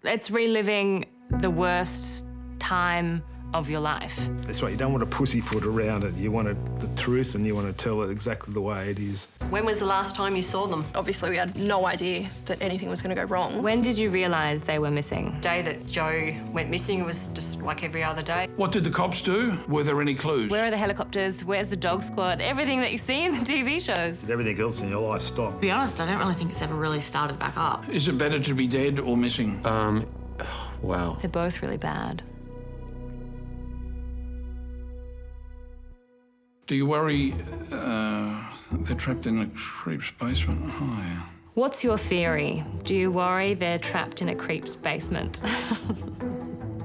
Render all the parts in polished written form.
It's reliving the worst time of your life. That's right, you don't want to pussyfoot around it. You want the truth and you want to tell it exactly the way it is. When was the last time you saw them? Obviously, we had no idea that anything was going to go wrong. When did you realise they were missing? The day that Joe went missing, it was just like every other day. What did the cops do? Were there any clues? Where are the helicopters? Where's the dog squad? Everything that you see in the TV shows. Did everything else in your life stop? To be honest, I don't really think it's ever really started back up. Is it better to be dead or missing? Wow. They're both really bad. Do you worry they're trapped in a creep's basement? Oh, yeah. What's your theory? Do you worry they're trapped in a creep's basement?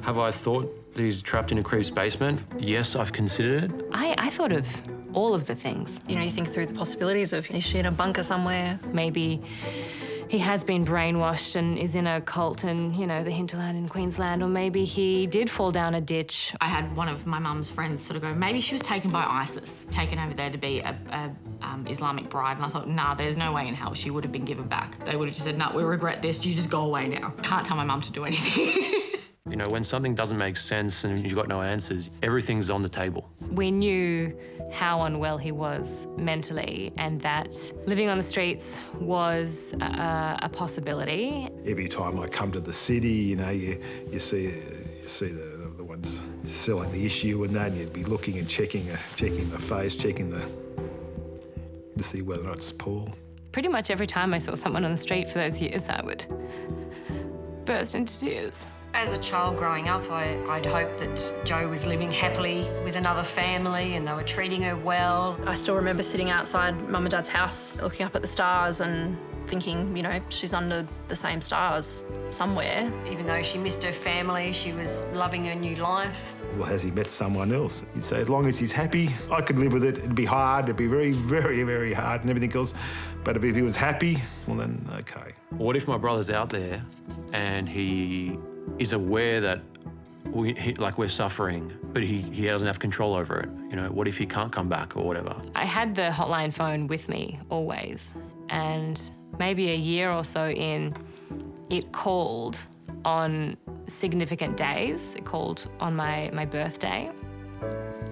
Have I thought that he's trapped in a creep's basement? Yes, I've considered it. I thought of all of the things. You know, you think through the possibilities of, is she in a bunker somewhere? Maybe he has been brainwashed and is in a cult in, you know, the hinterland in Queensland, or maybe he did fall down a ditch. I had one of my mum's friends sort of go, maybe she was taken by ISIS, taken over there to be a Islamic bride. And I thought, nah, there's no way in hell she would have been given back. They would have just said, no, we regret this, you just go away now. Can't tell my mum to do anything. You know, when something doesn't make sense and you've got no answers, everything's on the table. We knew how unwell he was mentally and that living on the streets was a possibility. Every time I come to the city, you know, you see the ones selling the issue and that, and you'd be looking and checking the face, to see whether or not it's Paul. Pretty much every time I saw someone on the street for those years, I would burst into tears. As a child growing up, I'd hoped that Jo was living happily with another family and they were treating her well. I still remember sitting outside Mum and Dad's house, looking up at the stars and thinking, you know, she's under the same stars somewhere. Even though she missed her family, she was loving her new life. Well, has he met someone else? He'd say, as long as he's happy, I could live with it. It'd be hard, it'd be very, very, very hard and everything else. But if he was happy, well then, okay. What if my brother's out there and he is aware that we're suffering, but he doesn't have control over it? You know, what if he can't come back or whatever? I had the hotline phone with me always, and maybe a year or so in, it called on significant days. It called on my birthday,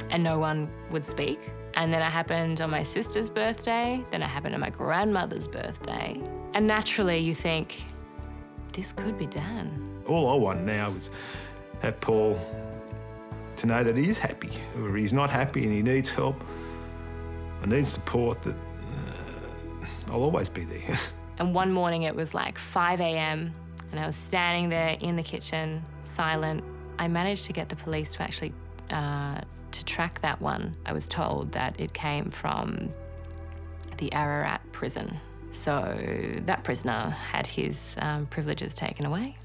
and no one would speak. And then it happened on my sister's birthday, then it happened on my grandmother's birthday. And naturally you think, this could be Dan. All I want now is have Paul to know that he is happy, or he's not happy and he needs help, I need support, that I'll always be there. And one morning it was like 5 a.m. and I was standing there in the kitchen, silent. I managed to get the police to actually to track that one. I was told that it came from the Ararat prison. So that prisoner had his privileges taken away.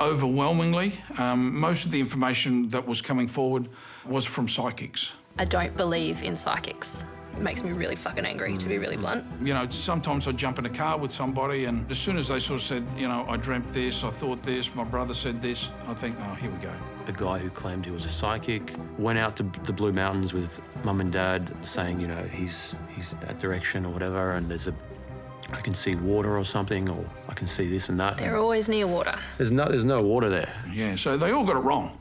Overwhelmingly, most of the information that was coming forward was from psychics. I don't believe in psychics. It makes me really fucking angry, to be really blunt. You know, sometimes I jump in a car with somebody and as soon as they sort of said, you know, I dreamt this, I thought this, my brother said this, I think, oh, here we go. A guy who claimed he was a psychic went out to the Blue Mountains with Mum and Dad saying, you know, he's that direction or whatever, and I can see water or something, or I can see this and that. They're always near water. There's no water there. Yeah, so they all got it wrong.